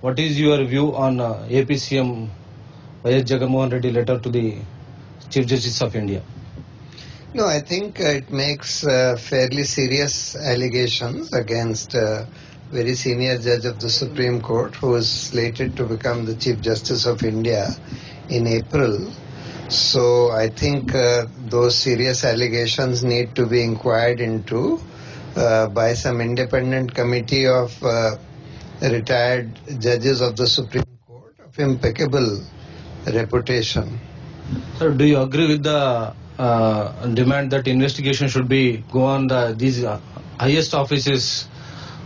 what is your view on AP CM Y.S. Jagannath Reddy letter to the Chief Justice of India? No, I think it makes fairly serious allegations against a very senior judge of the Supreme Court who is slated to become the Chief Justice of India in April. So I think those serious allegations need to be inquired into by some independent committee of retired judges of the Supreme Court of impeccable reputation. Sir, do you agree with the demand that investigation should be go on these highest offices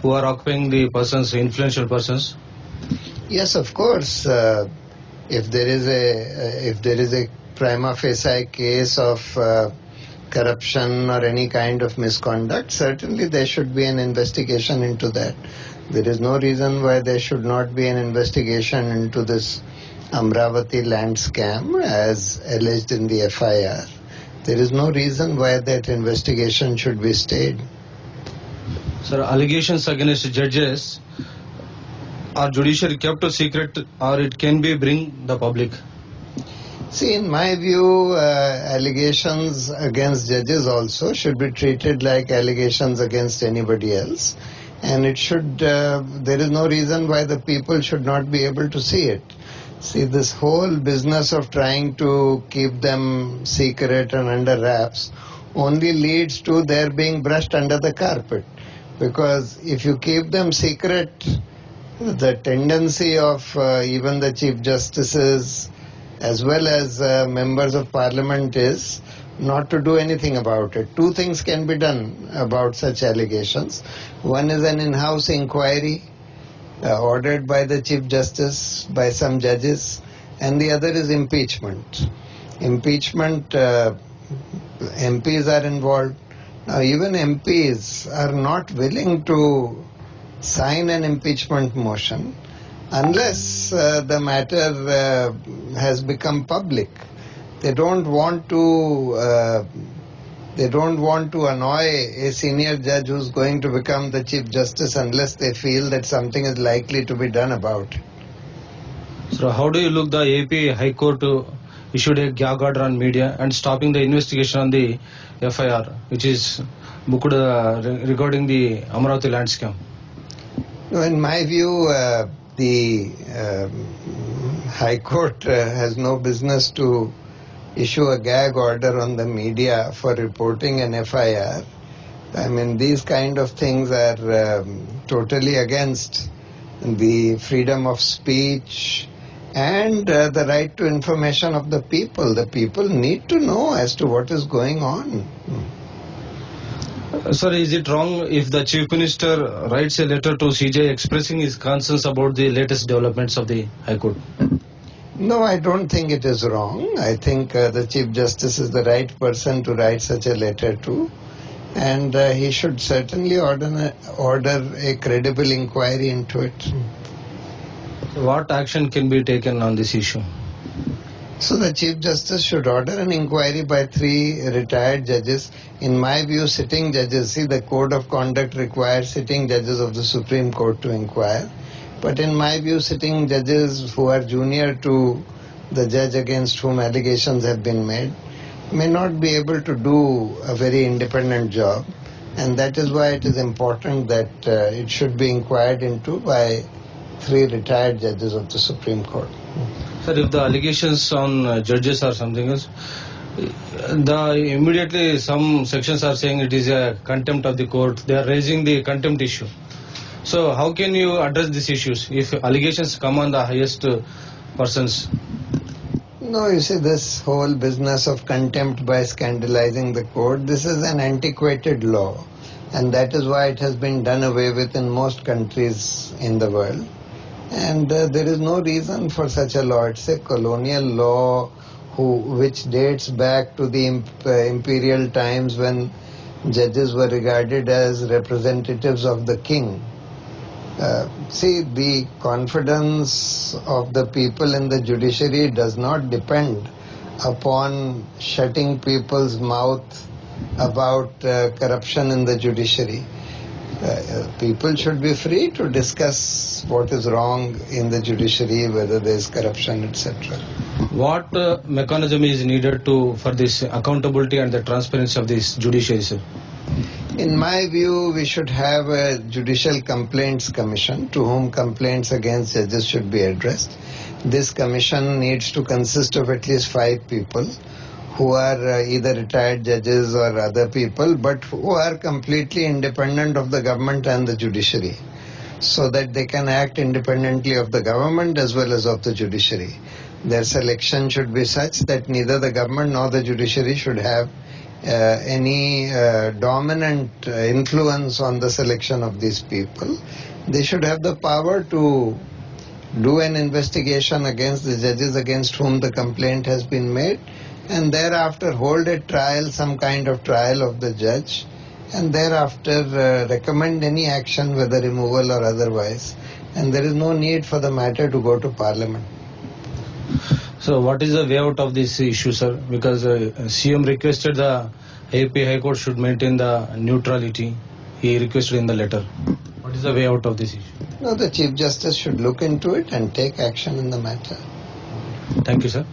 who are occupying the persons, influential persons? Yes, of course. If there is a prima facie case of corruption or any kind of misconduct, certainly there should be an investigation into that. There is no reason why there should not be an investigation into this Amravati land scam as alleged in the FIR. There is no reason why that investigation should be stayed. Sir, allegations against judges are judiciary kept a secret or it can be bring the public? See, in my view, allegations against judges also should be treated like allegations against anybody else. And it should, there is no reason why the people should not be able to see it. See, this whole business of trying to keep them secret and under wraps only leads to their being brushed under the carpet. Because if you keep them secret, the tendency of even the Chief Justices as well as members of Parliament is not to do anything about it. Two things can be done about such allegations. One is an in-house inquiry ordered by the Chief Justice, by some judges, and the other is impeachment. Impeachment, MPs are involved. Now even MPs are not willing to sign an impeachment motion unless the matter has become public. They don't want to annoy a senior judge who's going to become the Chief Justice unless they feel that something is likely to be done about it. So how do you look the AP High Court issued a gag order on media and stopping the investigation on the FIR, which is booked regarding the Amravati land scam? In my view, the High Court has no business to issue a gag order on the media for reporting an FIR. I mean, these kind of things are totally against the freedom of speech and the right to information of the people. The people need to know as to what is going on. Sir, is it wrong if the Chief Minister writes a letter to CJ expressing his concerns about the latest developments of the High Court? No, I don't think it is wrong. I think the Chief Justice is the right person to write such a letter to. And he should certainly order a credible inquiry into it. What action can be taken on this issue? So the Chief Justice should order an inquiry by 3 retired judges. In my view, sitting judges, see, the Code of Conduct requires sitting judges of the Supreme Court to inquire. But in my view, sitting judges who are junior to the judge against whom allegations have been made may not be able to do a very independent job. And that is why it is important that it should be inquired into by 3 retired judges of the Supreme Court. Sir, if the allegations on judges are something else, immediately some sections are saying it is a contempt of the court. They are raising the contempt issue. So how can you address these issues if allegations come on the highest persons? No, you see, this whole business of contempt by scandalizing the court, this is an antiquated law. And that is why it has been done away with in most countries in the world. And there is no reason for such a law. It's a colonial law which dates back to the imperial times when judges were regarded as representatives of the king. See, the confidence of the people in the judiciary does not depend upon shutting people's mouth about corruption in the judiciary. People should be free to discuss what is wrong in the judiciary, whether there is corruption, etc. What mechanism is needed for this accountability and the transparency of this judiciary, sir? In my view, we should have a judicial complaints commission to whom complaints against judges should be addressed. This commission needs to consist of at least 5 people who are either retired judges or other people, but who are completely independent of the government and the judiciary, so that they can act independently of the government as well as of the judiciary. Their selection should be such that neither the government nor the judiciary should have any dominant influence on the selection of these people. They should have the power to do an investigation against the judges against whom the complaint has been made, and thereafter hold a trial, some kind of trial of the judge, and thereafter recommend any action, whether removal or otherwise. And there is no need for the matter to go to Parliament. So what is the way out of this issue, sir? Because CM requested the AP High Court should maintain the neutrality. He requested in the letter. What is the way out of this issue? No, the Chief Justice should look into it and take action in the matter. Thank you, sir.